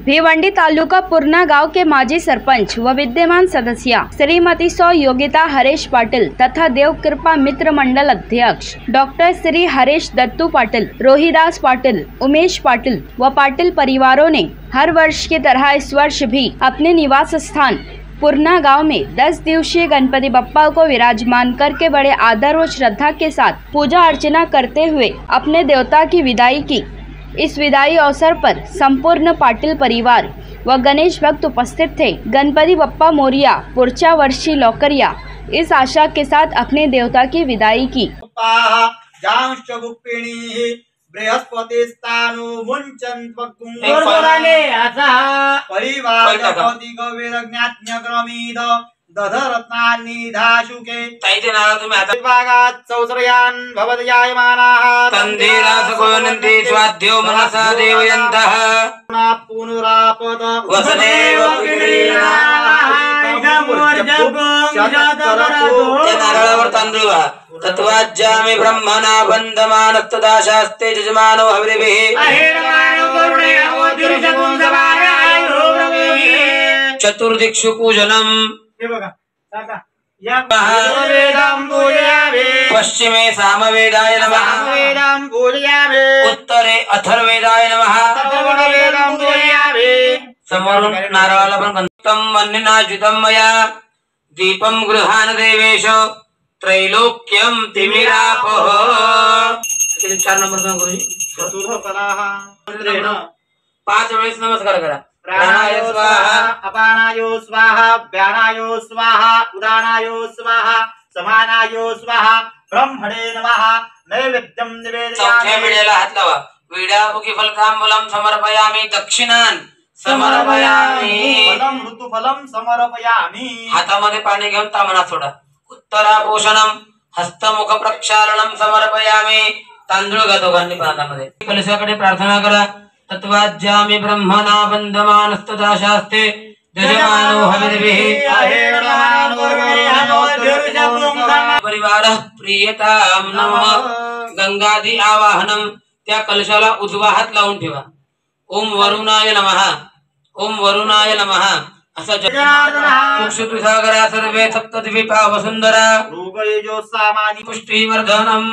भिवंडी तालुका पूर्णा गांव के माजी सरपंच व विद्यमान सदस्य श्रीमती सौ योगिता हरेश पाटिल तथा देव कृपा मित्र मंडल अध्यक्ष डॉक्टर श्री हरेश दत्तू पाटिल, रोहिदास पाटिल, उमेश पाटिल व पाटिल परिवारों ने हर वर्ष की तरह इस वर्ष भी अपने निवास स्थान पूर्णा गांव में 10 दिवसीय गणपति बप्पा को विराजमान करके बड़े आदर व श्रद्धा के साथ पूजा अर्चना करते हुए अपने देवता की विदाई की। इस विदाई अवसर पर संपूर्ण पाटिल परिवार व गणेश भक्त उपस्थित थे। गणपति बप्पा मोरिया, पुढच्या वर्षी लौकरिया, इस आशा के साथ अपने देवता की विदाई की। बृहस्पतिस्तानु मुंचन दधरत्नान्निधाशुके तैते नारा तुम्हें विभागात् सौसरयान् भवदयायमानाः तन्धीरासकोनन्ति स्वाध्यो मनसा देवयन्तः पुनरापद वसदेव नारायणवर तांदूळ तत्वाज्यामि ब्रह्मणा बंधमानस्तदा शास्ते जजमानो हविर्भिः चतुर्दिक्षु पूजनम पश्चिमे सामवेदाय नमः, उत्तरे अथर्ववेदाय नमः, समोरुं नारायणं वह्निनाच्युतं मया दीपं गृहाण देवेश त्रैलोक्यं तिमिरापः। 4 नंबर में गुरुजी चतुर्थपदाः 5 वेळेस नमस्कार करा। प्राणाय स्वाहा, अपानाय स्वाहा, व्यानाय स्वाहा, उदानाय स्वाहा, समानाय स्वाहा, ब्रह्मणे नमः। नैवेद्यं निवेदयामि। चौथ्या वेळेला हात लावा। विडामुखी फलतांबूलं समर्पयामि, दक्षिणान् समर्पयामि, फलं ऋतुफलं समर्पयामि। हातामध्ये पाणी घेऊन तामणा सोडा। उत्तराभूषणं हस्तमुख प्रक्षालनं समर्पयामि। तांदूळ घ्या दोघांनी पानामध्ये। कलशाकडे प्रार्थना करा। तत्वाज्यामि ब्रह्मणा बंधमानस्तदा शास्ते जजमानो हविर्भिः परिवारः प्रियतां नमः। गंगादि आवाहनम त्या कलशाला उजवा हात लावून ठेवा। ओम वरुणाय नमः, ओम वरुणाय नमः असा सागरा सर्वे सप्तद्वीपा वसुंधरा रूपयजो सामानि पुष्टिवर्धनम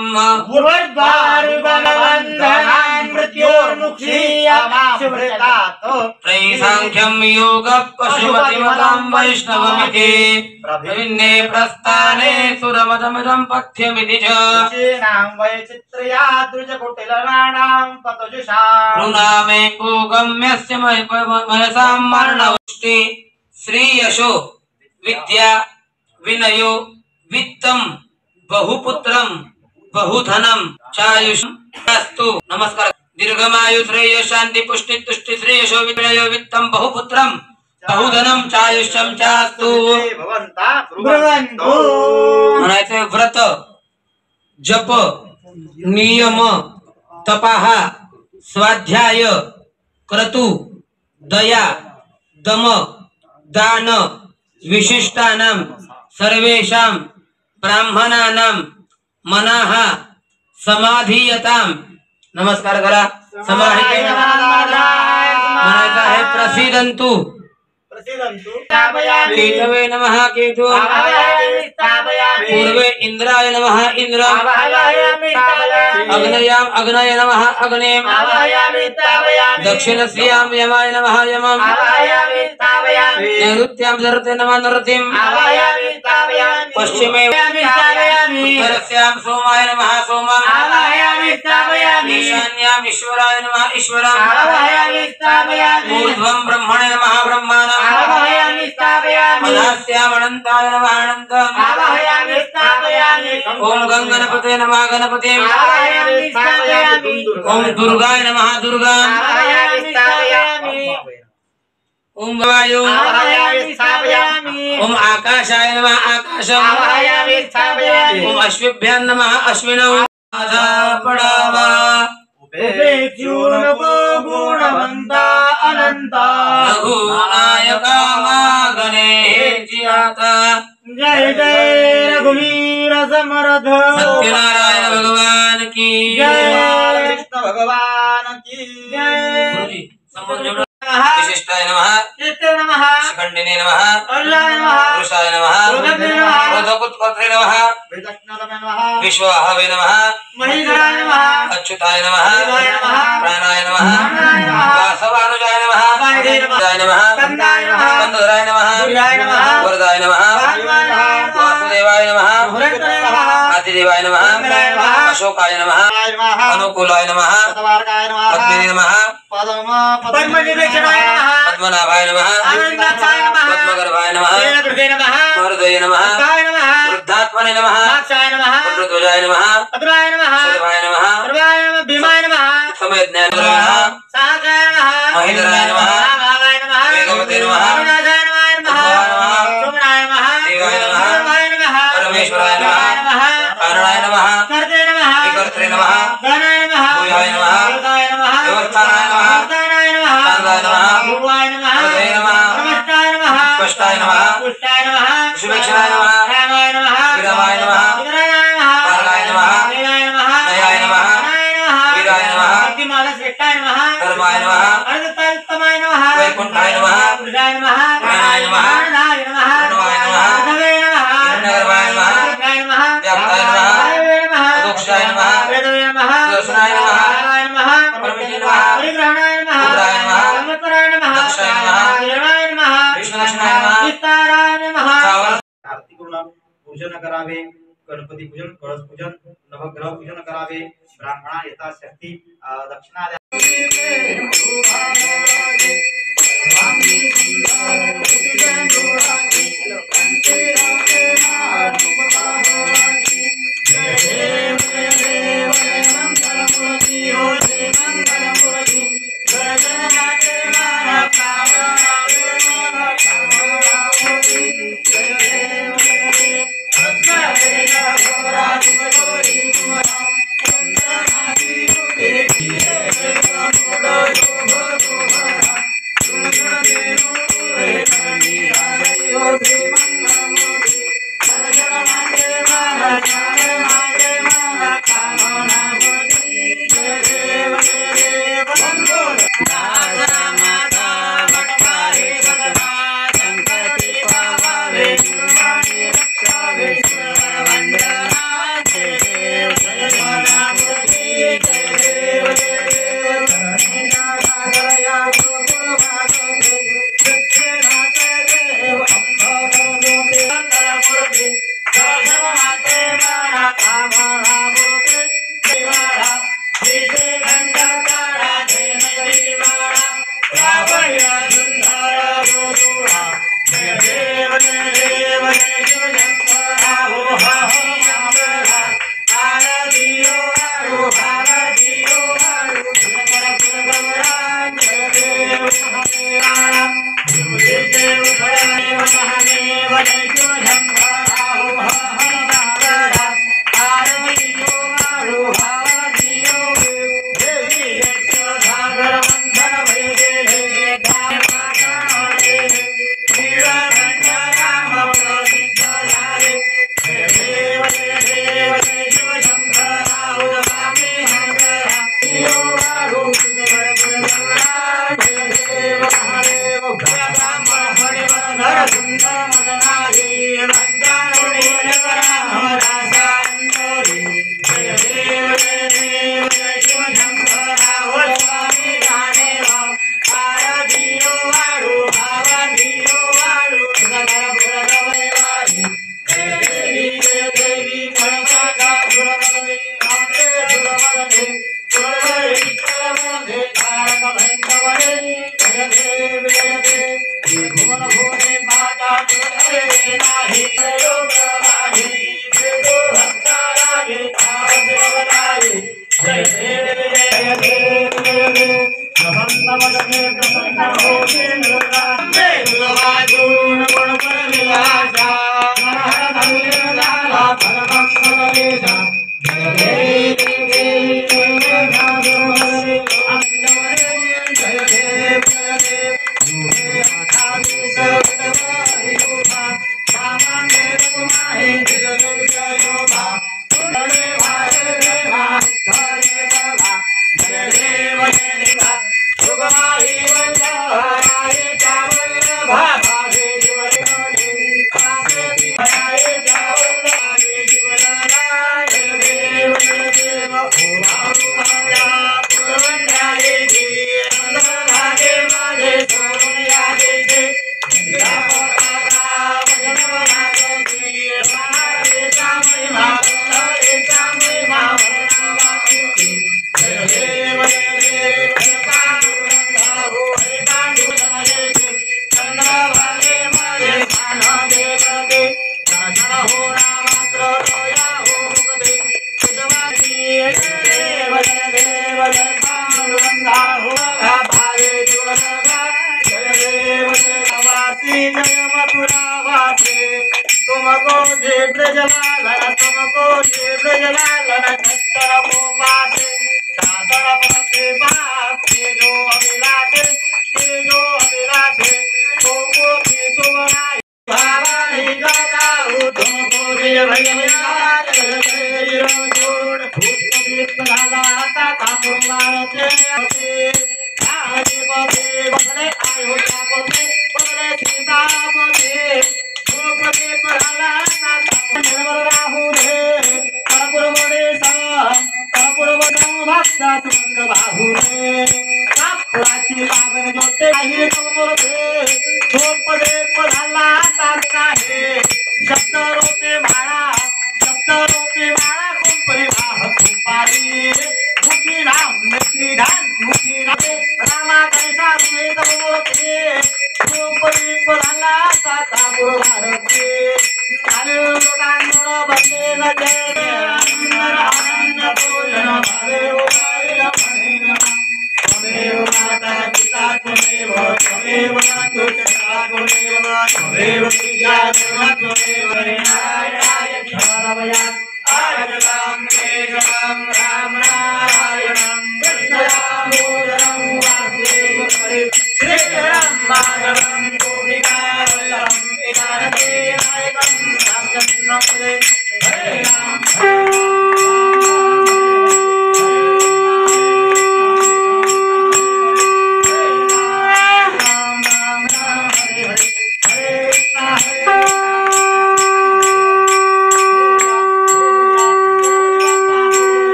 त्रैसांख्यं योग पशुपतिमतं वैष्णवमिति प्रभिन्ने प्रस्थाने सुरमदमदं पथ्यमिति च वैचित्र्या द्विजकुटिलनानां पतजुषा ऋणामे गम्यस्य मयसां मरणवृष्टि श्री यशो विद्या विनयो वित्तम बहुपुत्रम बहुधनम चायुषस्तु। नमस्कार। दीर्घमायु श्रेय शांति पुष्टि तुष्टि श्री यशो विनयो वित्तम बहुपुत्रम बहुधनम चायुष्यम चास्तु। म्हणायचे व्रत जप नियम तपाहा स्वाध्याय क्रतु दया दम दान विशिष्टानां सर्वेषां ब्राह्मणानां मनाः समाधीयतां। नमस्कार करा। समाधी म्हणायचं आहे प्रसिद्धंतु केतवे नमः केतु, पूर्वे इंद्राय नमः इंद्र, अग्नयाम अग्नय नमः अग्नेय, दक्षिणस्याम यमाय नमः यमं, नैऋत्याम नरते नमः नरतिं, पश्चिमे उत्तरस्याम सोमाय नमः सोमं, ईशान्याम ईश्वराय नमः ईश्वरं, ऊर्ध्वं ब्रह्मणे नमः ब्रह्माणं, मधास्याम अनंताय नमः अनंतं, ओम गंगणपते नमः गणपतिं, ओम दुर्गाय नमः दुर्गां, ओम वायु, ओम आकाशाय नमः आकाशं, ओम अश्विभ्यां नमः अश्विनौ पडावा गुणवंता अनंता रघुनायका गणेशियाता। जय जय रघुवीर समर्थ सत्यनारायण भगवान की जय, कृष्ण भगवान की जय। ज्येष्ठाय नमः शिखंडिने नमः पुरुषाय नमः क्रोधपुत्रे नमः विश्वाहवे नमः अच्युताय नमः प्राणाय नमः वासवानुजाय नमः कंदराय नमः वरदाय नमः वासुदेवाय नमः आदिदेवाय नमः अशोकाय नमः अनुकूलाय नमः पद्मिने नमः पद्मनाभाय नमः पद्मगर्भाय नमः मरुदये नमः वृद्धात्मने नमः वक्रध्वजाय नमः शर्भाय नमः समयज्ञाय नमः महेन्द्राय नमः वेगवते नमः देवाय नमः परमेश्वराय नमः कारणाय नमः विकर्त्रे नमः भूयाय नमः व्यवस्थानाय नमः कांदाय नमः हृदये नमः स्पष्टाय नमः सुभक्षणाय नमः विरमाय नमः पारणाय नमः नयाय नमः वीराय नमः धर्माय नमः वैकुंठाय नमः प्राणाय नमः प्रणवाय नमः हिरण्यगर्भाय नमः व्याप्ताय नमः अदोक्षाय नमः दर्शनाय नमः परमेश्वराय नमः उग्राय नमः दक्षाय नमः विष्णुदक्षिणाय नमः पूजन करावे गणपती पूजन कळस पूजन नवग्रह पूजन करावे ब्राह्मणा यथाशक्ती दक्षिणा Hey, तुमको जे ब्रजलालन तुमको जे ब्रजलालन छत्र भूपासे शासन पते पासे जो अभिलाषे तुमको की सुवनाय भावाई जगाऊ तुमको दिल भैया जोड़ भूत लाला आता कामुवाते आगे बदले आयो बदले सीता बदले भूपति प्रहला राहु रे परपुर बड़े सा परपुर बड़ो भक्ता तुंग बाहु रे प्राची पावन जोते आही तुमर रे भूपति प्रहला साता है शब्द रूपे माळा कुंपरी वाह कुंपारी मुखी राम श्रीधाम मुखी रामा कैसा हुए तुमर रे भूपति प्रहला साता भारते कालो बंदे न जय आनंद पूजन भवेव त्वमेव माता पिता त्वमेव बंधु सखा त्वमेव विद्या त्वमेव नारायणाय धर्मया आजलाम राम राम नारायणं कृष्णदामोदरं वासुदेवं श्रीराम माधवं गोपिकावल्लभं विनायके नायकं रामचन्द्रं हरे राम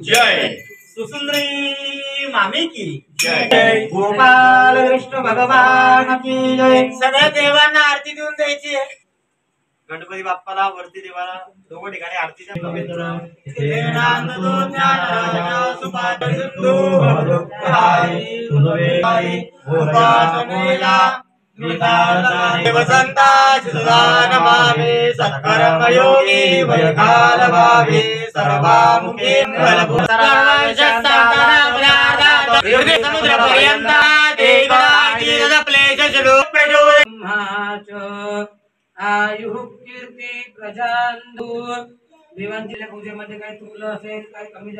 जय सुसुंदरी मामी की जय गोपाल कृष्ण भगवान की जय सगळ्या देवांना आरती देऊन द्यायची आहे गणपती बाप्पाला वरती देवाला दोघं ठिकाणी आरतीच्या पवित्र वसंता नमामि सत्कर्मयोगी वैकाल भावे सर्वामुखे समुद्र पर्यंत आयुः कीर्ती प्रजांदू देवांच्या पूजेमध्ये काय चुकलं असेल काय कमी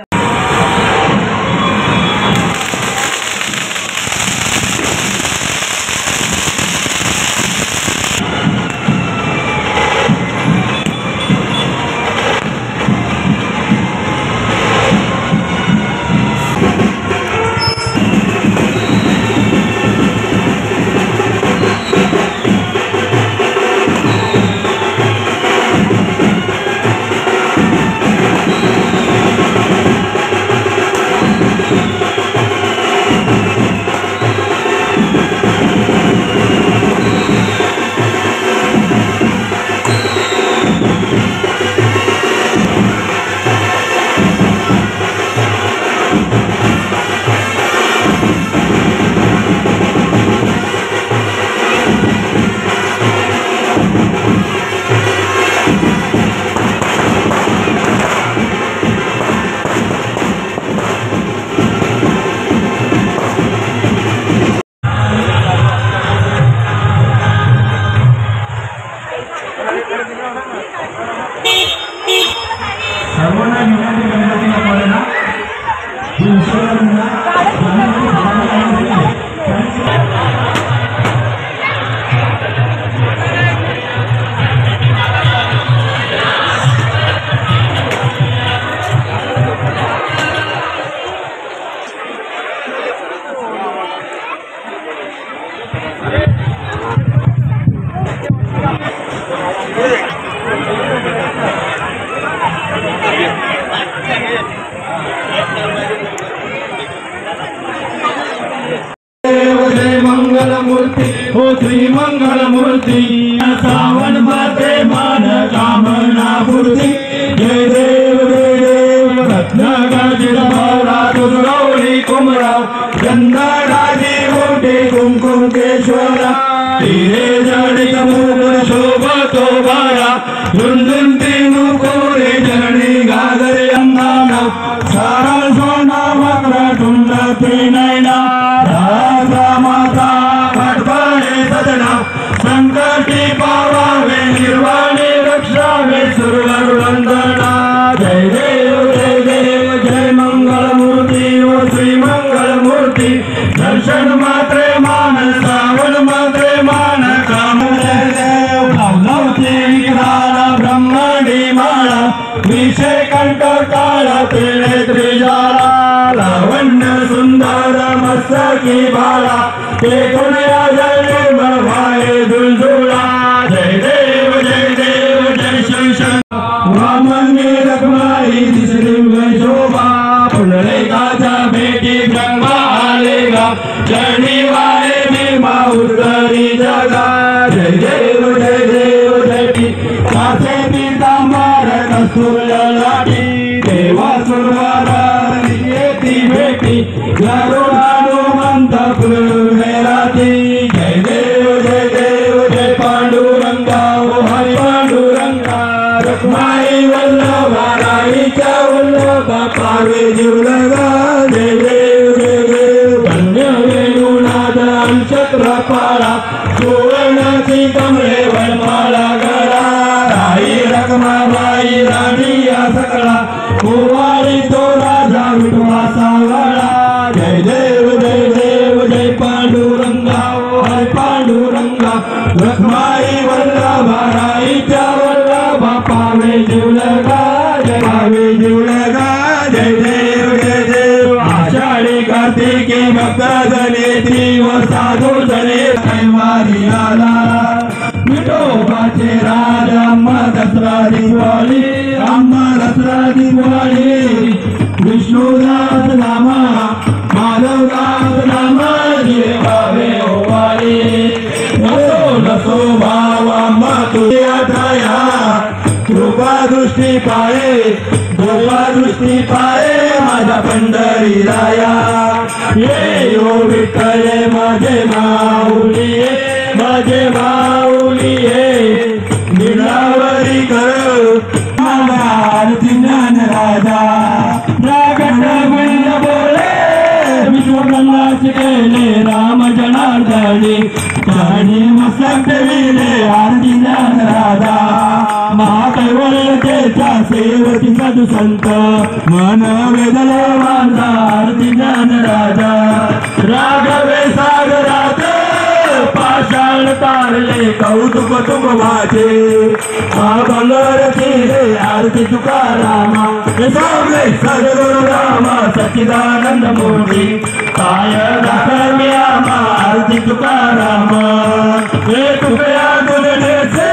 हो श्री मंगल मूर्ति सावन माते मान कामना पूर्ति जय देव रत्नागाजित भावरा दुर्गौरी कुमरा चंदाडाजी मोठे कुमकुम केश्वरा तीरे जडित मुकुर शोभतो बारा झुंझुंती मुकोरे जननी गागरे अंगाना सारा सोना मकरा टुंड नैना राजा माता की बाळा ते कोण्या जय मळवाळे दुलदुला जय देव जय श्री शंकर वामनी रखमाई दिसली शोभा पुंडलिकाच्या भेटी ब्रह्मा आलेगा शनिवारे भीमा उत्तरी जगा जय देव जय कासे पीतांबर कस्तुर लाटी देवा सुरवारी येती भेटी गरुडानुमंत पुरमेराती जय देव जय पांडुरंगा ओ हरी पांडुरंगा रखमाई वल्लभा राईच्या वल्लभा पावे जीवलगा जय देव धन्य वेणुनाद अंशत्र पाळा सुवर्णाची कमळे वनमाला गळा राई रखमाबाई राणी या सकळा कुवारी तो राजा विठवा सावळा जय देव जय पांडुरंगा ओ हरी पांडुरंगा रखमाई वल्लभा राईच्या वल्लभा पावे जीवलगा जय देव आषाढी कार्तिकी भक्त जनेती व साधू जने कैवारी आला विठोबाचे राज अम्मा दसरा दिवाळी विष्णुदास नामा माधवदास नामा भावे ओवाळी नसो भाव अम्मा तुझ्या ठाया कृपा दृष्टी पाये माझा पंढरी राया ये ओ विठ्ठल माझे माऊली गिरणावरी कर आरती ज्ञान राजा रागट गुंज बोले विश्वगंगाचे केले राम जनार्दनी चरणी मस्तक ठेविले आरती ज्ञान राजा महाकैवल्यतेचा सेवती साधू संत मन वेदले माझा आरती ज्ञान राजा राघवे सागरात पाषाण तारले कौतुक तुम माझे बंगर केले आरती तुकारामा स्वामी सद्गुरु रामा सच्चिदानंद मूर्ती काय दाखव्या आरती तुकारामा हे तुकया तुलनेचे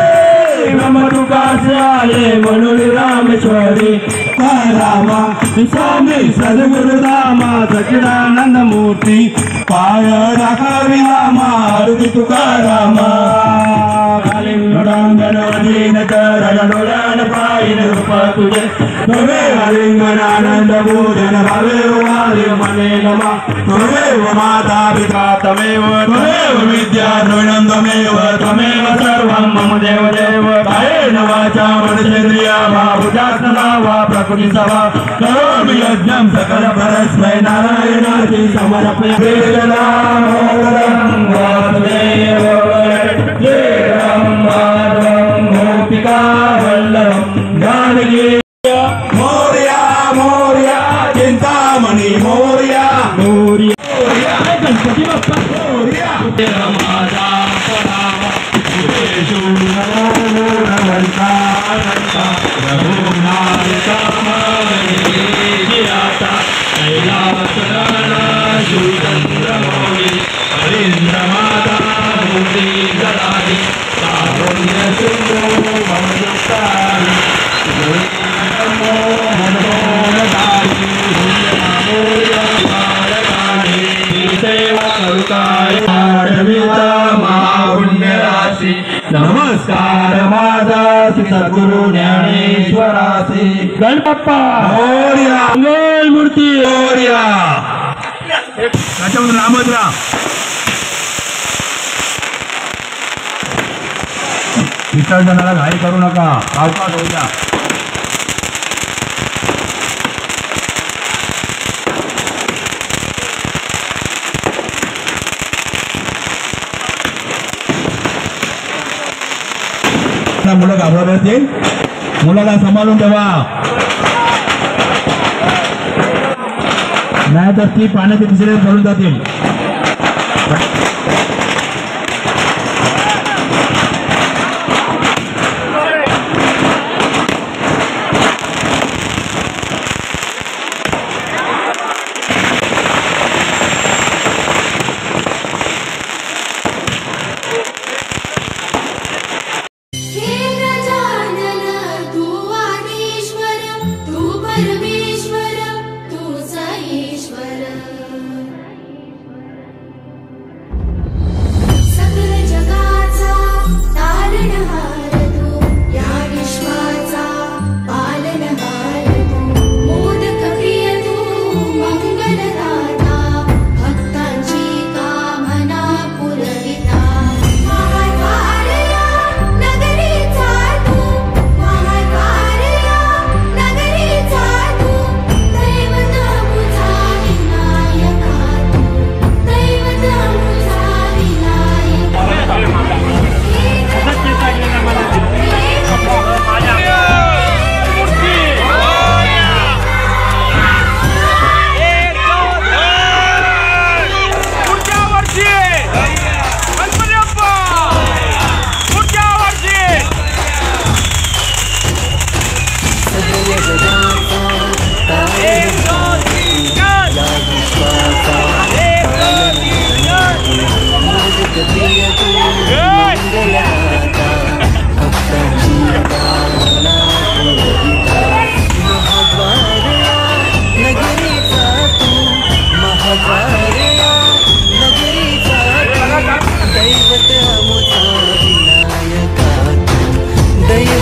ब्रह्म तुकाचे आले म्हणून रामेश्वरी रामा स्वामी सद्गुरु रामा सच्चिदानंद मूर्ती पाय राखावी रामा आरती तुकारामा लिंगडांगण चरण पायन रूप तुझे त्वमेव लिंगनानंद भोजन भवे मने नमा त्वमेव माता पिता तमेव विद्या द्रविणं त्वमेव सर्वं मम देव कायेन वाचा मनसेन्द्रिया वा बुद्ध्यात्मना वा प्रकृति सवा करोमि यज्ञं सकल परस्मै नारायणार्ति समर्पयामि गोपिका वल्लभं जानकी मोरया चिंतामणि मोरया गणपती बाप्पा मोरया माझा नमस्कार माझा सद्गुरु ज्ञानेश्वरासी गणपप्पा मोरया मंगल मूर्ती मोरया त्याच्यामध्ये रामद्रा विसर्जनाला घाई करू नका सावकाश होऊ द्या मुलं घाबरत असतील मुलाला सांभाळून ठेवा नाही तर ती पाण्याचे दुसरे पडून जातील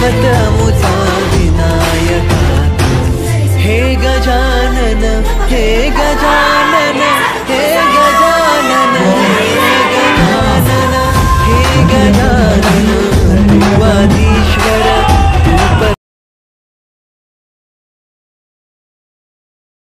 ममतमुचा विनायका हे गजानन हे गजानन हे